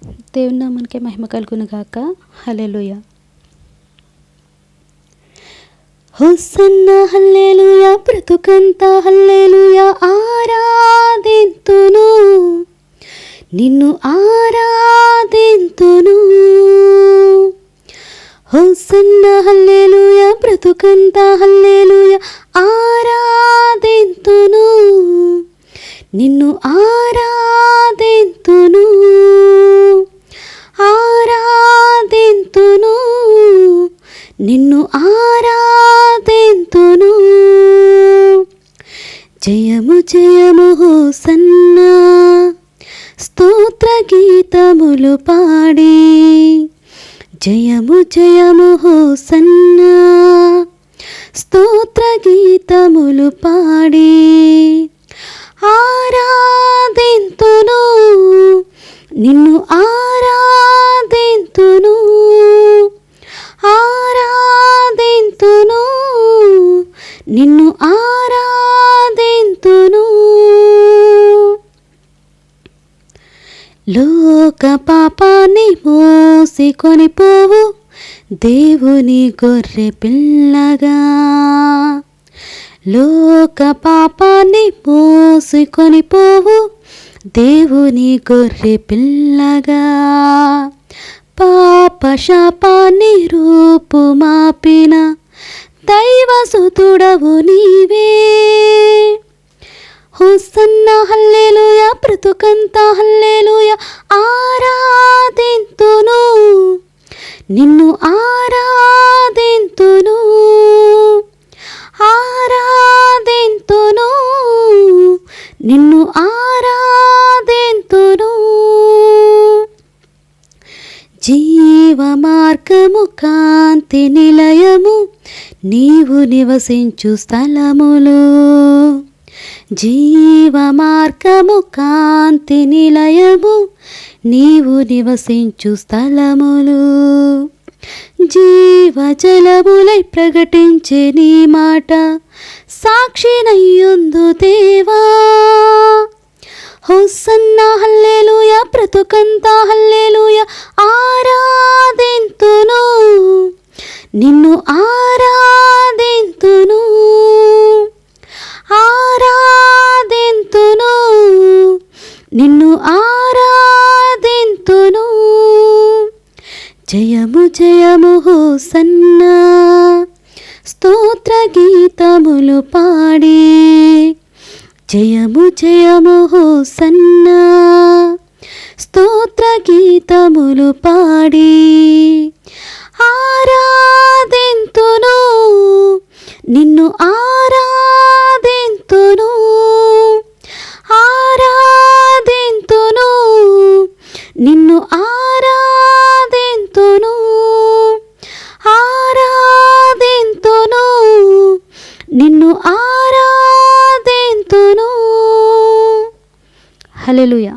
దేవుని నామానికే మహిమ కలుగును గాక. హల్లెలూయా. హోసన్నా హల్లెలూయా, బ్రతుకంతా హల్లెలూయా, ఆరాధింతును నిన్ను ఆరాధింతును. హోసన్నా హల్లెలూయా, బ్రతుకంతా హల్లెలూయా, ఆరాధింతును నిన్ను ఆరాధింతును ఆరాధింతును నిన్ను ఆరాధింతును. జయము జయము హోసన్నా, స్తోత్ర గీతములు పాడి. జయము జయము హోసన్నా, స్తోత్ర గీతములు పాడి. ఆరాధింతును నిన్ను ఆరాధింతును ఆరాధింతును నిన్ను ఆరాధింతును. లోక పాపాన్ని మోసికొని పోవు దేవుని గొర్రె పిల్లగా. లోక పాపాన్ని మోసుకొని పోవు దేవుని గొర్రె పిల్లగా. పాప శాపాన్ని రూపుమాపిన దైవసుతుడవు నీవే. హోసన్నా హల్లెలూయా, బ్రతుకంతా హల్లెలూయా, ఆరాధింతును నిన్ను ఆరాధింతును ఆరాధింతును నిన్ను ఆరాధింతును. జీవ మార్గము కాంతి నిలయము నీవు నివసించు స్థలములు. జీవ మార్గము కాంతి నిలయము నీవు నివసించు స్థలములు. జీవజలములై ప్రకటించే నీ మాట సాక్షినయ్యుందు దేవా. హోసన్నా హల్లెలూయా, బ్రతుకంతా హల్లెలూయా, ఆరాధింతును నిన్ను ఆరాధింతును ఆరాధింతును నిన్ను ఆరాధింతును. జయము జయము హోసన్నా, స్తోత్ర గీతములు పాడి. జయము జయము హోసన్నా, స్తోత్ర గీతములు పాడి. ఆరాధింతును నిన్ను ఆరాధింతును ఆరాధింతును నిన్ను ఆరాధింతును ఆరాధింతును నిన్ను ఆరాధింతును. హల్లెలూయా.